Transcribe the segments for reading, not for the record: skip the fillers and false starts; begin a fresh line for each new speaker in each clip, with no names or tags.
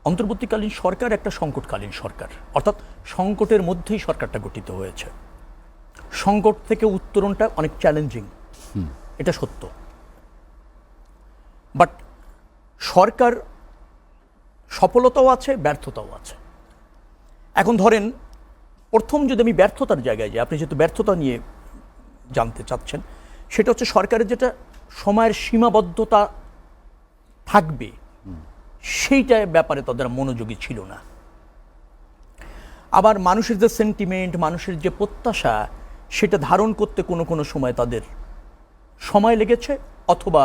অন্তর্বর্তীকালীন সরকার একটা সংকটকালীন সরকার, অর্থাৎ সংকটের মধ্যেই সরকারটা গঠিত হয়েছে। সংকট থেকে উত্তরণটা অনেক চ্যালেঞ্জিং, এটা সত্য। বাট সরকার সফলতাও আছে, ব্যর্থতাও আছে। এখন ধরেন প্রথম যদি আমি ব্যর্থতার জায়গায় যাই, আপনি যেহেতু ব্যর্থতা নিয়ে জানতে চাচ্ছেন, সেটা হচ্ছে সরকারের যেটা সময়ের সীমাবদ্ধতা থাকবে সেইটা ব্যাপারে তাদের মনোযোগী ছিল না। আবার মানুষের যে সেন্টিমেন্ট, মানুষের যে প্রত্যাশা, সেটা ধারণ করতে কোনো কোনো সময় তাদের সময় লেগেছে অথবা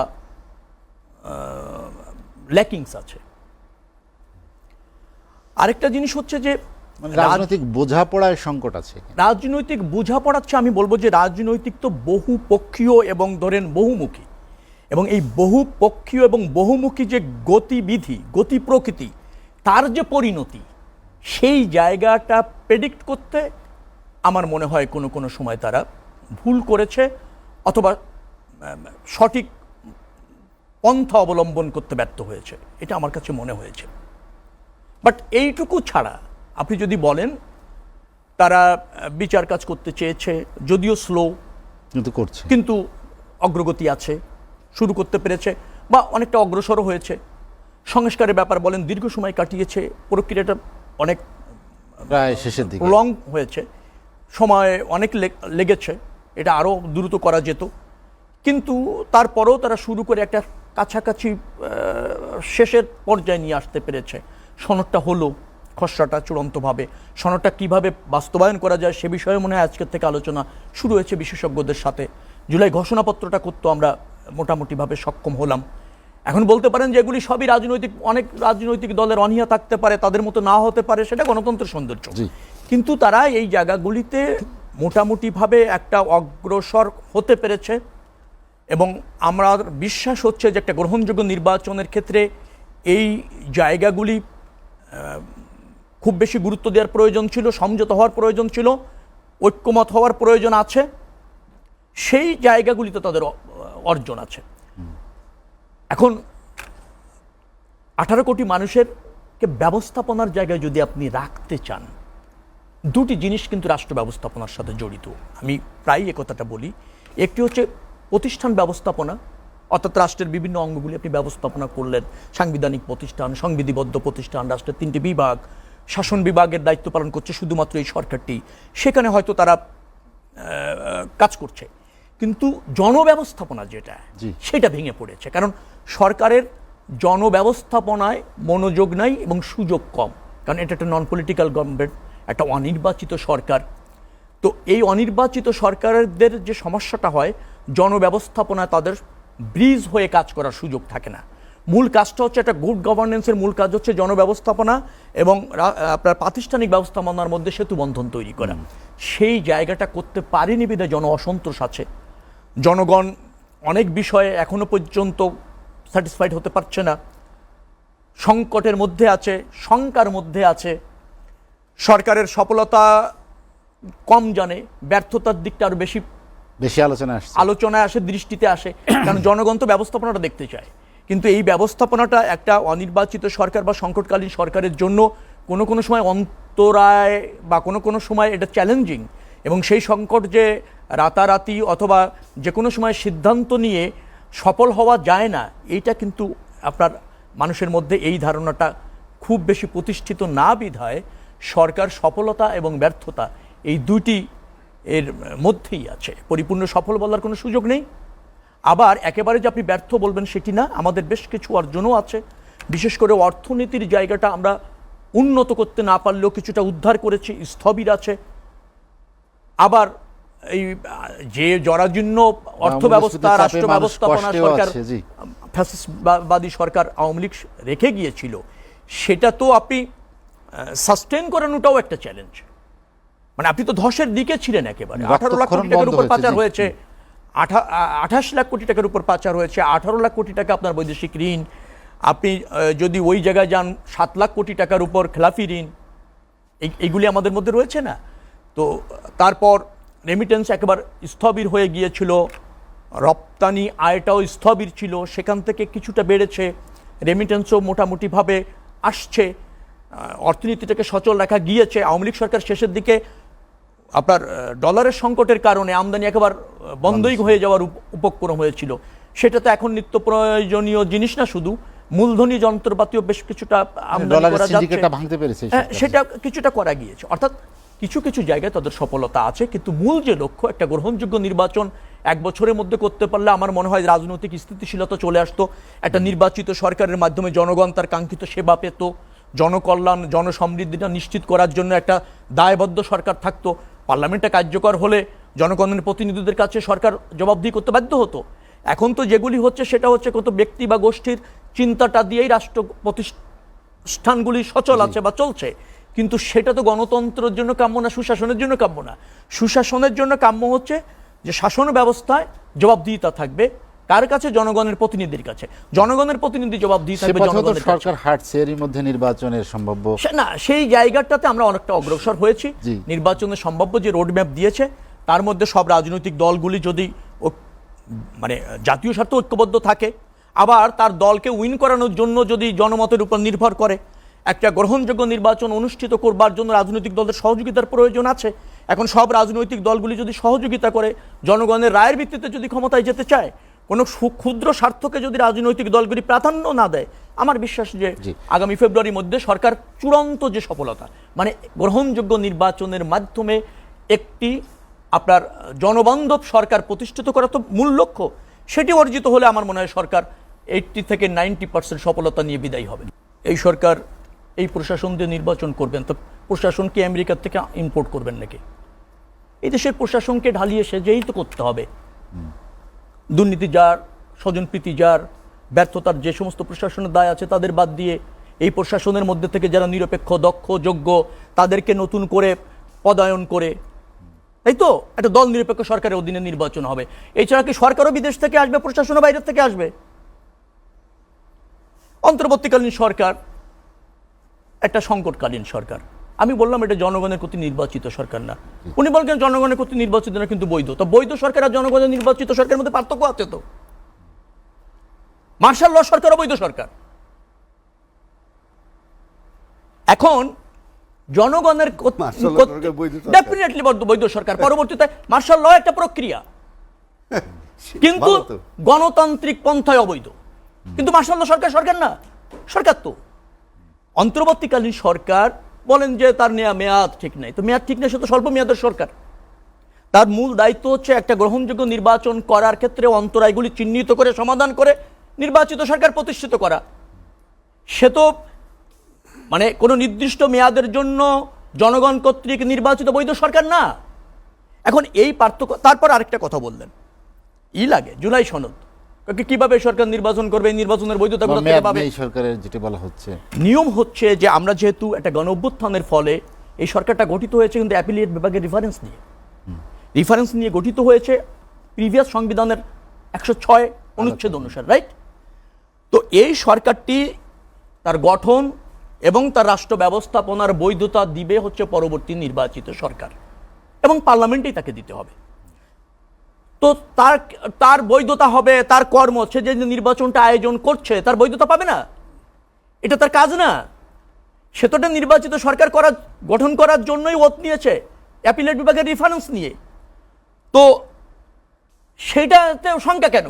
ল্যাকিংস আছে। আরেকটা জিনিস হচ্ছে যে
রাজনৈতিক বোঝাপড়ায় সংকট আছে।
রাজনৈতিক বোঝাপড়া হচ্ছে, আমি বলবো যে রাজনৈতিক তো বহুপক্ষীয় এবং ধরেন বহুমুখী, এবং এই বহুপক্ষীয় এবং বহুমুখী যে গতিবিধি, গতি প্রকৃতি, তার যে পরিণতি, সেই জায়গাটা প্রেডিক্ট করতে আমার মনে হয় কোনো কোনো সময় তারা ভুল করেছে অথবা সঠিক পন্থা অবলম্বন করতে ব্যর্থ হয়েছে, এটা আমার কাছে মনে হয়েছে। বাট এইটুকু ছাড়া আপনি যদি বলেন তারা বিচার কাজ করতে চেয়েছে, যদিও স্লো কিন্তু অগ্রগতি আছে, শুরু করতে পেরেছে বা অনেকটা অগ্রসরও হয়েছে। সংস্কারের ব্যাপার বলেন, দীর্ঘ সময় কাটিয়েছে, প্রক্রিয়াটা অনেক
প্রায় শেষের দিকে
লং হয়েছে, সময় অনেক লেগেছে, এটা আরও দ্রুত করা যেত। কিন্তু তারপরেও তারা শুরু করে একটা কাছাকাছি শেষের পর্যায়ে নিয়ে আসতে পেরেছে। সনদটা হলো, খসড়াটা চূড়ান্তভাবে, সনদটা কিভাবে বাস্তবায়ন করা যায় সে বিষয়ে মনে হয় আজকের থেকে আলোচনা শুরু হয়েছে বিশেষজ্ঞদের সাথে। জুলাই ঘোষণাপত্রটা করতে আমরা মোটামুটিভাবে সক্ষম হলাম। এখন বলতে পারেন যে এগুলি সবই রাজনৈতিক, অনেক রাজনৈতিক দলের অনীহা থাকতে পারে, তাদের মতো না হতে পারে, সেটা গণতন্ত্রের সৌন্দর্য। কিন্তু তারা এই জায়গাগুলিতে মোটামুটিভাবে একটা অগ্রসর হতে পেরেছে এবং আমরা বিশ্বাস হচ্ছে যে একটা গ্রহণযোগ্য নির্বাচনের ক্ষেত্রে এই জায়গাগুলি খুব বেশি গুরুত্ব দেওয়ার প্রয়োজন ছিল, সমঝোতা হওয়ার প্রয়োজন ছিল, ঐক্যমত হওয়ার প্রয়োজন আছে, সেই জায়গাগুলিতে তাদের অর্জন আছে। এখন 18 কোটি মানুষেরকে ব্যবস্থাপনার জায়গায় যদি আপনি রাখতে চান, দুটি জিনিস কিন্তু রাষ্ট্র ব্যবস্থাপনার সাথে জড়িত। আমি প্রায়ই একথাটা বলি। একটি হচ্ছে প্রতিষ্ঠান ব্যবস্থাপনা, অর্থাৎ রাষ্ট্রের বিভিন্ন অঙ্গগুলি আপনি ব্যবস্থাপনা করলেন, সাংবিধানিক প্রতিষ্ঠান, সংবিধিবদ্ধ প্রতিষ্ঠান, রাষ্ট্রের 3টি বিভাগ, শাসন বিভাগের দায়িত্ব পালন করছে শুধুমাত্র এই সরকারটি, সেখানে হয়তো তারা কাজ করছে। কিন্তু জনব্যবস্থাপনা যেটা, সেটা ভেঙে পড়েছে, কারণ সরকারের জনব্যবস্থাপনায় মনোযোগ নাই এবং সুযোগ কম, কারণ এটা একটা নন পলিটিক্যাল গভর্নমেন্ট, একটা অনির্বাচিত সরকার। তো এই অনির্বাচিত সরকারদের যে সমস্যাটা হয়, জনব্যবস্থাপনায় তাদের ব্রিজ হয়ে কাজ করার সুযোগ থাকে না। মূল কাজটা হচ্ছে একটা গুড গভর্নেন্সের মূল কাজ হচ্ছে জনব্যবস্থাপনা এবং আপনার প্রাতিষ্ঠানিক ব্যবস্থাপনার মধ্যে সেতু বন্ধন তৈরি করা। সেই জায়গাটা করতে পারেনি বিধায় জন অসন্তোষ আছে। জনগণ অনেক বিষয়ে এখনো পর্যন্ত স্যাটিসফাইড হতে পারছে না, সংকটের মধ্যে আছে, শঙ্কার মধ্যে আছে। সরকারের সফলতা কম জানে, ব্যর্থতার দিকটা আরো বেশি আলোচনায় আসে, দৃষ্টিতে আসে, কারণ জনগণ তো ব্যবস্থাপনাটা দেখতে চায়। কিন্তু এই ব্যবস্থাপনাটা একটা অনির্বাচিত সরকার বা সংকটকালীন সরকারের জন্য কোনো কোনো সময় অন্তরায় বা কোনো কোনো সময় এটা চ্যালেঞ্জিং, এবং সেই সংকট যে রাতারাতি অথবা যে কোনো সময় সিদ্ধান্ত নিয়ে সফল হওয়া যায় না, এইটা কিন্তু আপনার মানুষের মধ্যে এই ধারণাটা খুব বেশি প্রতিষ্ঠিত না বিধায় সরকার সফলতা এবং ব্যর্থতা এই দুটি এর মধ্যেই আছে, পরিপূর্ণ সফল বলার কোনো সুযোগ নেই। আবার একেবারে যে আপনি ব্যর্থ বলবেন সেটি না, আমাদের বেশ কিছু অর্জনও আছে। বিশেষ করে অর্থনীতির জায়গাটা আমরা উন্নত করতে না পারলেও কিছুটা উদ্ধার করেছি, স্থবির আছে। আবার এই যে জরাজীর্ণ অর্থ ব্যবস্থা, রাষ্ট্র ব্যবস্থাপনা সরকার, ফ্যাসিস্টবাদী সরকার আওয়ামী লীগ রেখে গিয়েছিল, সেটা তো আপনি সাস্টেন করানোটাও একটা চ্যালেঞ্জ। মানে আপনি তো ধসের দিকে ছিলেন একেবারে। 18 লাখ কোটি টাকার উপর পাচার হয়েছে, 28 লাখ কোটি টাকার উপর পাচার হয়েছে, 18 লাখ কোটি টাকা আপনার বৈদেশিক ঋণ। আপনি যদি ওই জায়গায় যান, 7 লাখ কোটি টাকার উপর খেলাফি ঋণ, এইগুলি আমাদের মধ্যে রয়েছে না। তো তারপর রেমিটেন্স একেবারে স্থবির হয়ে গিয়েছিল, রপ্তানি আয়টাও স্থবির ছিল, সেখান থেকে কিছুটা বেড়েছে, রেমিটেন্সও মোটামুটিভাবে আসছে। অর্থনীতিটাকে সচল রাখা গিয়েছে। আওয়ামী লীগ সরকার শেষের দিকে আপনার ডলারের সংকটের কারণে আমদানি একেবারে বন্ধই হয়ে যাওয়ার উপক্রম হয়েছিল। সেটা তো এখন নিত্য প্রয়োজনীয় জিনিস না, শুধু মূলধনী যন্ত্রপাতিও বেশ কিছুটা আমদানি করা যাচ্ছে,
ভাঙতে পেরেছে,
সেটা কিছুটা করা গিয়েছে। অর্থাৎ কিছু কিছু জায়গায় তাদের সফলতা আছে, কিন্তু মূল যে লক্ষ্য একটা গ্রহণযোগ্য নির্বাচন 1 বছরের মধ্যে করতে পারলে আমার মনে হয় রাজনৈতিক স্থিতিশীলতা চলে আসতো। একটা নির্বাচিত সরকারের মাধ্যমে জনগণ তার কাঙ্ক্ষিত সেবা পেত, জনকল্যাণ জনসমৃদ্ধিটা নিশ্চিত করার জন্য একটা দায়বদ্ধ সরকার থাকতো। পার্লামেন্টে কার্যকর হলে জনগণের প্রতিনিধিদের কাছে সরকার জবাবদিহি করতে বাধ্য হতো। এখন তো যেগুলি হচ্ছে সেটা হচ্ছে কত ব্যক্তি বা গোষ্ঠীর চিন্তাটা দিয়েই রাষ্ট্র প্রতিষ্ঠানগুলি সচল আছে বা চলছে, কিন্তু সেটা তো গণতন্ত্রের জন্য কাম্য না, সুশাসনের জন্য কাম্য না। সুশাসনের জন্য কাম্য হচ্ছে যে শাসন ব্যবস্থায় জবাবদিহিতা থাকবে কার কাছে? জনগণের প্রতিনিধির কাছে। জনগণের প্রতিনিধি জবাবদিহি থাকবে জনগণের কাছে।
সরকার হাঁটছে এরই মধ্যে নির্বাচনের সম্ভাব্য
না, সেই জায়গাটাতে আমরা অনেকটা অগ্রসর হয়েছি। নির্বাচনের সম্ভাব্য যে রোডম্যাপ দিয়েছে তার মধ্যে সব রাজনৈতিক দলগুলি যদি মানে জাতীয় স্বার্থ ঐক্যবদ্ধ থাকে, আবার তার দলকে উইন করানোর জন্য যদি জনমতের উপর নির্ভর করে, একটা গ্রহণযোগ্য নির্বাচন অনুষ্ঠিত করবার জন্য রাজনৈতিক দলের সহযোগিতার প্রয়োজন আছে। এখন সব রাজনৈতিক দলগুলি যদি সহযোগিতা করে, জনগণের রায়ের ভিত্তিতে যদি ক্ষমতায় যেতে চায়, কোনো ক্ষুদ্র স্বার্থকে যদি রাজনৈতিক দলগুলি প্রাধান্য না দেয়, আমার বিশ্বাস যে আগামী ফেব্রুয়ারির মধ্যে সরকার চূড়ান্ত যে সফলতা, মানে গ্রহণযোগ্য নির্বাচনের মাধ্যমে একটি আপনার জনবান্ধব সরকার প্রতিষ্ঠিত করা তো মূল লক্ষ্য, সেটি অর্জিত হলে আমার মনে হয় সরকার 80 থেকে 90% সফলতা নিয়ে বিদায়ী হবে। এই সরকার এই প্রশাসন দিয়ে নির্বাচন করবেন, তো প্রশাসনকে আমেরিকার থেকে ইম্পোর্ট করবেন নাকি? এই দেশের প্রশাসনকে ঢালিয়ে সেজেই তো করতে হবে। দুর্নীতি যার, স্বজনপ্রীতি যার, ব্যর্থতার যে সমস্ত প্রশাসনের দায় আছে তাদের বাদ দিয়ে এই প্রশাসনের মধ্যে থেকে যারা নিরপেক্ষ, দক্ষ, যোগ্য, তাদেরকে নতুন করে পদায়ন করে, তাই তো একটা দল নিরপেক্ষ সরকারের অধীনে নির্বাচন হবে। এছাড়া কি সরকারও বিদেশ থেকে আসবে, প্রশাসনও বাইরের থেকে আসবে? অন্তর্বর্তীকালীন সরকার একটা সংকটকালীন সরকার। আমি বললাম এটা জনগণের কর্তৃক নির্বাচিত সরকার না। উনি বলছেন জনগণের কর্তৃক নির্বাচিত না, কিন্তু বৈধ। তো বৈধ সরকার আর জনগণের নির্বাচিত সরকারের মধ্যে পার্থক্য আছে তো। মার্শাল ল সরকার অবৈধ সরকার। এখন জনগণের ডেফিনেটলি বৈধ সরকার, পরবর্তীতে মার্শাল ল একটা প্রক্রিয়া, কিন্তু গণতান্ত্রিক পন্থায় অবৈধ। কিন্তু মার্শাল ল সরকার সরকার না, সরকার তো। অন্তর্বর্তীকালীন সরকার বলেন যে তার নেওয়া মেয়াদ ঠিক নাই, তো মেয়াদ ঠিক নেই, সে তো স্বল্প মেয়াদের সরকার। তার মূল দায়িত্ব হচ্ছে একটা গ্রহণযোগ্য নির্বাচন করার ক্ষেত্রে অন্তরায়গুলি চিহ্নিত করে সমাধান করে নির্বাচিত সরকার প্রতিষ্ঠিত করা। সে তো মানে কোনো নির্দিষ্ট মেয়াদের জন্য জনগণ কর্তৃক নির্বাচিত বৈধ সরকার না। এখন এই পার্থক্য। তারপর আরেকটা কথা বললেন, লাগে জুলাই সনদ, কিভাবে সরকার নির্বাচন করবে, নির্বাচনের বৈধতা কোথা থেকে পাবে?
সরকারের যেটা বলা হচ্ছে,
নিয়ম হচ্ছে যে আমরা যেহেতু একটা গণ অভ্যুত্থানের ফলে এই সরকারটা গঠিত হয়েছে কিন্তু অ্যাপিলিয়েট বিভাগের রেফারেন্স নিয়ে গঠিত হয়েছে প্রিভিয়াস সংবিধানের 106 অনুচ্ছেদ অনুসারে, রাইট? তো এই সরকারটি তার গঠন এবং তার রাষ্ট্র ব্যবস্থাপনার বৈধতা দিবে হচ্ছে পরবর্তী নির্বাচিত সরকার, এবং পার্লামেন্টেই তাকে দিতে হবে। তো তার বৈধতা হবে, তার কর্ম, সে যে নির্বাচনটা আয়োজন করছে তার বৈধতা পাবে না, এটা তার কাজ না। সে তো নির্বাচিত সরকার গঠন করার জন্যই ওত নিয়েছে অ্যাপিলেট বিভাগের রেফারেন্স নিয়ে। তো সেটাতে শঙ্কা কেন?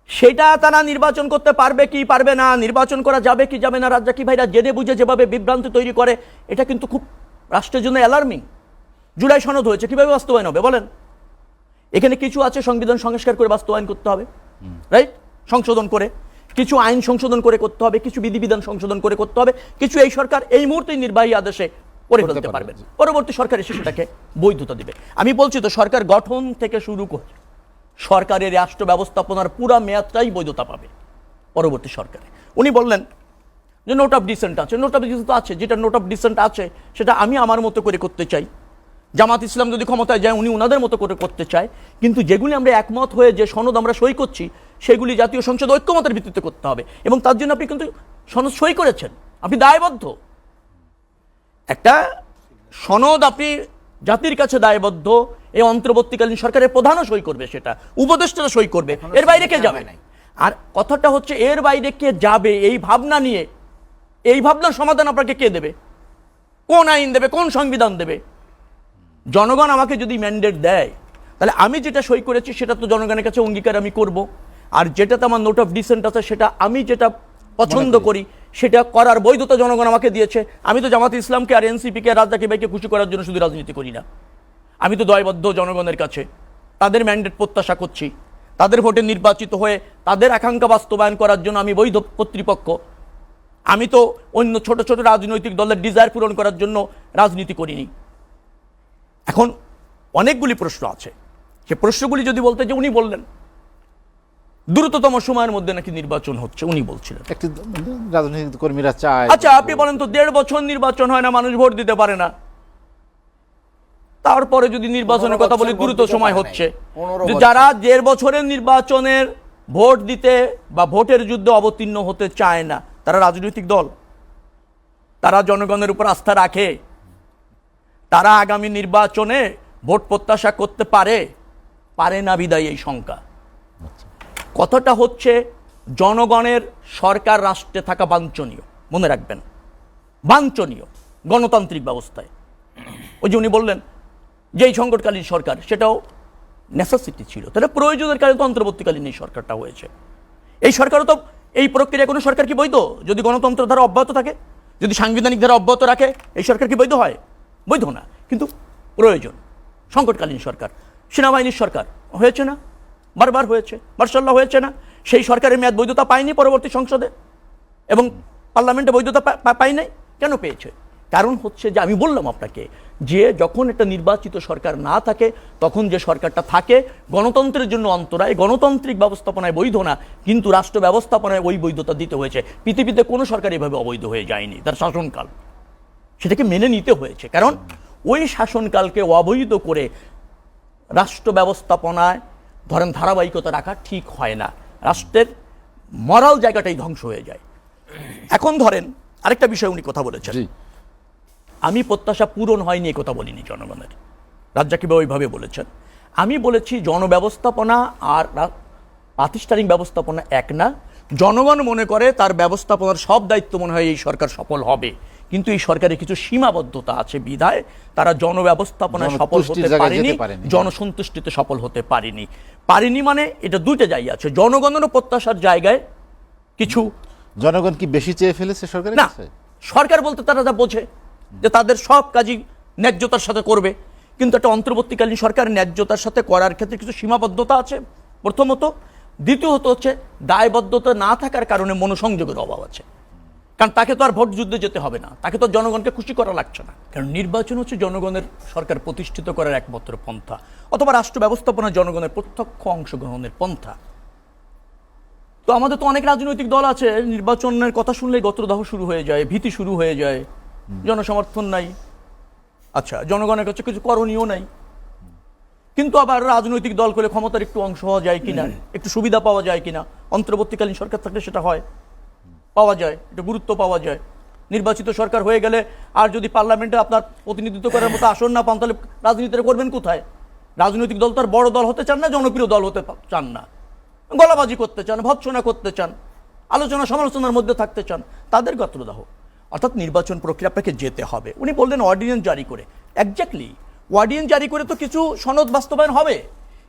সেটা তারা নির্বাচন করতে পারবে কি পারবে না, নির্বাচন করা যাবে কি যাবে না, রাজ্জাকি ভাইরা জেনে বুঝে যেভাবে বিভ্রান্তি তৈরি করে, এটা কিন্তু খুব রাষ্ট্রের জন্য অ্যালার্মিং। জুলাই সনদ হয়েছে, কিভাবে বাস্তবায়ন হবে বলেন? এখানে কিছু আছে সংবিধান সংস্কার করে বাস্তবায়ন করতে হবে, রাইট? সংশোধন করে, কিছু আইন সংশোধন করে করতে হবে, কিছু বিধিবিধান সংশোধন করে করতে হবে, কিছু এই সরকার এই মুহূর্তে নির্বাহী আদেশে করে ফেলতে পারবে, পরবর্তী সরকার এসে সেটাকে বৈধতা দিবে। আমি বলছি তো সরকার গঠন থেকে শুরু করে সরকারের রাষ্ট্র ব্যবস্থাপনার পুরা মেয়াদটাই বৈধতা পাবে পরবর্তী সরকারে। উনি বললেন যে নোট অফ ডিসেন্ট আছে, নোট অফ ডিসেন্ট আছে, যেটা নোট অফ ডিসেন্ট আছে সেটা আমি আমার মতো করে করতে চাই, জামাত ইসলাম যদি ক্ষমতায় যায় উনি ওনাদের মতো করে করতে চায়, কিন্তু যেগুলি আমরা একমত হয়ে যে সনদ আমরা সই করছি সেগুলি জাতীয় সংসদ ঐক্যমতের ভিত্তিতে করতে হবে, এবং তার জন্য আপনি কিন্তু সনদ সই করেছেন, আপনি দায়বদ্ধ। একটা সনদ আপনি জাতির কাছে দায়বদ্ধ, এই অন্তর্বর্তীকালীন সরকারের প্রধানও সই করবে, সেটা উপদেষ্টারা সই করবে, এর বাইরে কে যাবে না। আর কথাটা হচ্ছে এর বাইরে কে যাবে এই ভাবনা নিয়ে এই ভাবনার সমাধান আপনাকে কে দেবে? কোন আইন দেবে? কোন সংবিধান দেবে? জনগণ আমাকে যদি ম্যান্ডেট দেয়, তাহলে আমি যেটা সই করেছি সেটা তো জনগণের কাছে অঙ্গীকার আমি করব, আর যেটাতে আমার নোট অফ ডিসেন্ট আছে সেটা আমি যেটা পছন্দ করি সেটা করার বৈধতা জনগণ আমাকে দিয়েছে। আমি তো জামাত ইসলামকে আর এনসিপিকে আর রাজ্জাকি ভাইকে খুশি করার জন্য শুধু রাজনীতি করি না, আমি তো দায়বদ্ধ জনগণের কাছে। তাদের ম্যান্ডেট প্রত্যাশা করছি, তাদের ভোটে নির্বাচিত হয়ে তাদের আকাঙ্ক্ষা বাস্তবায়ন করার জন্য আমি বৈধ কর্তৃপক্ষ। আমি তো অন্য ছোট ছোট রাজনৈতিক দলের ডিজায়ার পূরণ করার জন্য রাজনীতি করিনি। এখন অনেকগুলি প্রশ্ন আছে, সে প্রশ্নগুলি যদি বলতে যে উনি বললেন দ্রুততম সময়ের মধ্যে নাকি নির্বাচন হচ্ছে, উনি বলছিলেন।
একটি রাজনৈতিক কর্মীরা চায়,
আচ্ছা আপনি বলেন তো 1.5 বছর নির্বাচন হয় না, মানুষ ভোট দিতে পারে না, তারপরে যদি নির্বাচনের কথা বলি দ্রুত সময় হচ্ছে, যে যারা 1.5 বছরের নির্বাচনের ভোট দিতে বা ভোটের যুদ্ধে অবতীর্ণ হতে চায় না, তারা রাজনৈতিক দল? তারা জনগণের উপর আস্থা রাখে? তারা আগামী নির্বাচনে ভোট প্রত্যাশা করতে পারে না বিদায় এই শঙ্কা। কথাটা হচ্ছে জনগণের সরকার রাষ্ট্রে থাকা বাঞ্ছনীয়, মনে রাখবেন, বাঞ্ছনীয় গণতান্ত্রিক ব্যবস্থায়। ওই যে উনি বললেন যে এই সংকটকালীন সরকার, সেটাও নেসেসিটি ছিল, তাহলে প্রয়োজনের কারণে তো অন্তর্বর্তীকালীন এই সরকারটা হয়েছে। এই সরকারও তো এই প্রক্রিয়া, কোনো সরকার কি বৈধ যদি গণতন্ত্র ধারা অব্যাহত থাকে, যদি সাংবিধানিক ধারা অব্যাহত রাখে? এই সরকার কি বৈধ হয়? বৈধ না, কিন্তু প্রয়োজন। সংকটকালীন সরকার, সেনাবাহিনীর সরকার হয়েছে না, বারবার হয়েছে, মার্শাল্লাহ হয়েছে না? সেই সরকারের মেয়াদ বৈধতা পায়নি পরবর্তী সংসদে এবং পার্লামেন্টে বৈধতা পায় নাই। কেন পেয়েছে? কারণ হচ্ছে যে আমি বললাম আপনাকে যে যখন একটা নির্বাচিত সরকার না থাকে, তখন যে সরকারটা থাকে গণতন্ত্রের জন্য অন্তরায়, গণতান্ত্রিক ব্যবস্থাপনায় বৈধ না, কিন্তু রাষ্ট্র ব্যবস্থাপনায় ওই বৈধতা দিতে হয়েছে। পৃথিবীতে কোনো সরকার এভাবে অবৈধ হয়ে যায়নি, তার শাসনকাল, সেটাকে মেনে নিতে হয়েছে। কারণ ওই শাসনকালকে অবৈধ করে রাষ্ট্র ব্যবস্থাপনায় ধরেন ধারাবাহিকতা রাখা ঠিক হয় না, রাষ্ট্রের মরাল জায়গাটাই ধ্বংস হয়ে যায়। এখন ধরেন আরেকটা বিষয় উনি কথা বলেছেন, আমি প্রত্যাশা পূরণ হয়নি এ কথা বলিনি জনগণের, রাজ্জাকি ভাই ওইভাবে বলেছেন। আমি বলেছি জনব্যবস্থাপনা আর প্রাতিষ্ঠানিক ব্যবস্থাপনা এক না। জনগণ মনে করে তার ব্যবস্থাপনার সব দায়িত্ব মনে হয় এই সরকার সফল হবে, কিন্তু এই সরকারের কিছু সীমাবদ্ধতা আছে বিধায় তারা জনব্যবস্থাপনায় সফল হতে পারেনি, জনসন্তুষ্টিতে সফল হতে পারেনি। মানে এটা দুটো জায়গা আছে, জনগণেরও প্রত্যাশার জায়গায় কিছু।
জনগণ কি বেশি চেয়ে ফেলেছে সরকারের
না,
কাছে?
সরকার বলতে তারা যা বোঝে যে তাদের সব কাজই ন্যায্যতার সাথে করবে, কিন্তু একটা অন্তর্বর্তীকালীন সরকার ন্যায্যতার সাথে করার ক্ষেত্রে কিছু সীমাবদ্ধতা আছে প্রথমত। দ্বিতীয়ত হচ্ছে দায়বদ্ধতা না থাকার কারণে মনোসংযোগের অভাব আছে, কারণ তাকে তো আর ভোট যুদ্ধে যেতে হবে না, তাকে তো জনগণকে খুশি করা লাগছে না। কারণ নির্বাচন হচ্ছে জনগণের সরকার প্রতিষ্ঠিত করার একমাত্র পন্থা, অথবা রাষ্ট্র ব্যবস্থাপনা জনগণের প্রত্যক্ষ অংশগ্রহণের পন্থা। তো আমাদের তো অনেক রাজনৈতিক দল আছে, নির্বাচনের কথা শুনলেই গত্রদাহ শুরু হয়ে যায়, ভীতি শুরু হয়ে যায়, জনসমর্থন নাই, আচ্ছা জনগণের কাছে কিছু করণীয় নাই। কিন্তু আবার রাজনৈতিক দল করে ক্ষমতার একটু অংশ হওয়া যায় কিনা, একটু সুবিধা পাওয়া যায় কিনা, অন্তর্বর্তীকালীন সরকার থাকলে সেটা হয়, পাওয়া যায়, একটু গুরুত্ব পাওয়া যায়। নির্বাচিত সরকার হয়ে গেলে আর যদি পার্লামেন্টে আপনার প্রতিনিধিত্ব করার মতো আসন না পান, তাহলে রাজনীতিটা করবেন কোথায়? রাজনৈতিক দল তো আর বড় দল হতে চান না, জনপ্রিয় দল হতে চান না, গলাবাজি করতে চান, ভৎসনা করতে চান, আলোচনা সমালোচনার মধ্যে থাকতে চান, তাদের গত্রদাহ। অর্থাৎ নির্বাচন প্রক্রিয়া আপনাকে যেতে হবে। উনি বললেন অর্ডিন্যান্স জারি করে, এক্স্যাক্টলি অর্ডিন্যান্স জারি করে তো কিছু সনদ বাস্তবায়ন হবে,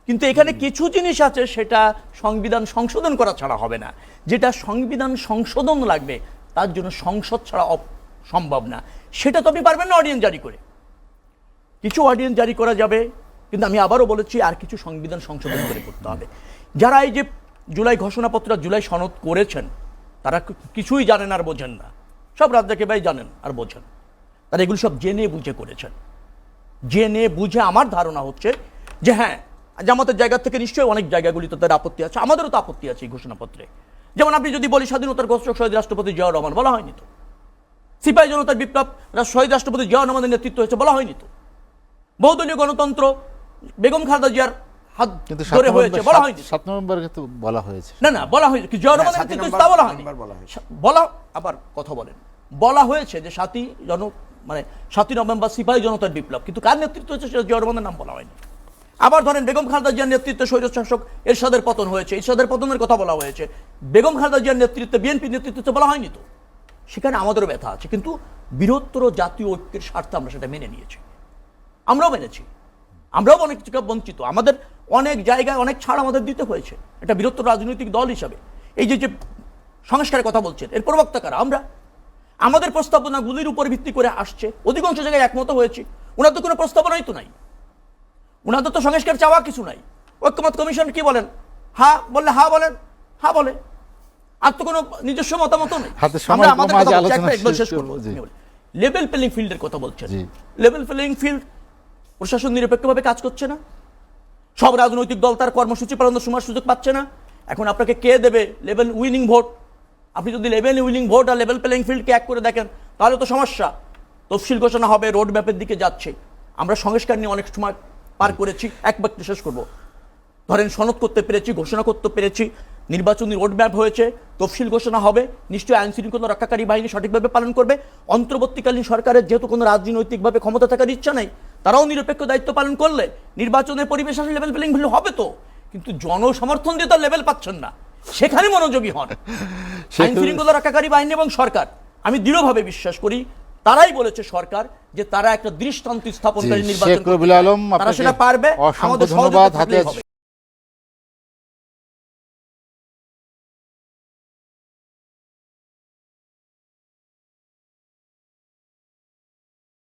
কিন্তু এখানে কিছু জিনিস আছে সেটা সংবিধান সংশোধন করা ছাড়া হবে না। যেটা সংবিধান সংশোধন লাগবে তার জন্য সংসদ ছাড়া সম্ভব না, সেটা তো আপনি পারবেন না অর্ডিন্যান্স জারি করে। কিছু অর্ডিন্যান্স জারি করা যাবে, কিন্তু আমি আবারও বলেছি আর কিছু সংবিধান সংশোধন করে করতে হবে। যারা এই যে জুলাই ঘোষণাপত্র, জুলাই সনদ করেছেন, তারা কিছুই জানেন আর বোঝেন না, সব রাজ্জাকি ভাই জানেন আর বোঝেন, তারা এগুলো সব জেনে বুঝে করেছেন। জেনে বুঝে আমার ধারণা হচ্ছে যে হ্যাঁ, জামাতের জায়গা থেকে নিশ্চয়ই অনেক জায়গাগুলিতে তাদের আপত্তি আছে, আমাদেরও তো আপত্তি আছে এই ঘোষণাপত্রে। যেমন আপনি যদি বলি স্বাধীনতার ঘোষক শহীদ রাষ্ট্রপতি জিয়াউর রহমান, বলা হয়নি তো। সিপাহী জনতার বিপ্লব শহীদ রাষ্ট্রপতি জিয়াউর রহমানের নেতৃত্ব হয়েছে, বলা হয়নি তো। বহুদলীয় গণতন্ত্র বেগম খালেদা জিয়ার হাত ধরে হয়েছে, বলা হয়নি।
7 নভেম্বর কিন্তু বলা হয়েছে।
না বলা হয়েছে কি জিয়াউর রহমানের নেতৃত্ব তা বলা হয়নি। বলা আবার কথা বলেন, বলা হয়েছে যে 7 নভেম্বর সিপাহী জনতার বিপ্লব, কিন্তু কার নেতৃত্ব হয়েছে সেটা জিয়াউর রহমানের নাম বলা হয়নি। আবার ধরেন বেগম খালেদা জিয়ার নেতৃত্বে স্বৈর শাসক এরশাদের পতন হয়েছে, এরশাদের পতনের কথা বলা হয়েছে, বেগম খালেদা জিয়ার নেতৃত্বে বিএনপি নেতৃত্বে বলা হয়নি তো। সেখানে আমাদেরও ব্যথা আছে, কিন্তু বৃহত্তর জাতীয় ঐক্যের স্বার্থে আমরা সেটা মেনে নিয়েছি, আমরাও মেনেছি, আমরাও অনেক কিছু বঞ্চিত, আমাদের অনেক জায়গায় অনেক ছাড় আমাদের দিতে হয়েছে একটা বৃহত্তর রাজনৈতিক দল হিসাবে। এই যে যে সংস্কারের কথা বলছেন, এর প্রবক্তা কারা? আমরা। আমাদের প্রস্তাবনাগুলির উপর ভিত্তি করে আসছে, অধিকাংশ জায়গায় একমত হয়েছি। ওনাদের কোনো প্রস্তাবনাই তো নাই, ওনাদের তো সংস্কার চাওয়া কিছু নাই। ঐক্যমত কমিশন কি বলেন? হা বললে হা বলেন, হা বলে, আর তো কোনো নিজস্ব মতামত নেই।
হাতে সময় কম, আজ আলোচনা শেষ করব। জি।
লেভেল প্লেইং ফিল্ডের কথা বলছেন।
জি।
লেভেল প্লেইং ফিল্ড, প্রশাসন নিরপেক্ষভাবে কাজ করছে না, সব রাজনৈতিক দল তার কর্মসূচি পালনের সময় সুযোগ পাচ্ছে না। এখন আপনাকে কে দেবে লেভেল উইনিং ভোট? আপনি যদি লেভেল উইনিং ভোট আর লেভেল প্লেইং ফিল্ডকে এক করে দেখেন, তাহলে তো সমস্যা। তফসিল ঘোষণা হবে, রোড ম্যাপের দিকে যাচ্ছে। আমরা সংস্কার নিয়ে অনেক সময় পার করেছি, এক বাক্যে শেষ করব। ধরেন সনদ করতে পেরেছি, ঘোষণা করতে পেরেছি, নির্বাচনী রোড ম্যাপ হয়েছে, তফসিল ঘোষণা হবে, নিশ্চয়ই আইন শৃঙ্খলা রক্ষাকারী বাহিনী সঠিকভাবে পালন করবে। অন্তর্বর্তীকালীন সরকারের যেহেতু কোনো রাজনৈতিকভাবে ক্ষমতা থাকার ইচ্ছা নেই, তারাও নিরপেক্ষ দায়িত্ব পালন করলে নির্বাচনের পরিবেশ আসলে লেভেল প্লেইং ফিল্ড হবে তো। কিন্তু জনসমর্থন দিয়ে তো লেভেল পাচ্ছেন না, সেখানে মনোযোগী হন আইন শৃঙ্খলা রক্ষাকারী বাহিনী এবং সরকার। আমি দৃঢ়ভাবে বিশ্বাস করি, তারাই বলেছে সরকার যে তারা একটা দৃষ্টান্ত স্থাপনকারী নির্বাচন করতে চায়। তারা সেটা পারবে, আমাদের সহযোগিতা থাকলেই হবে।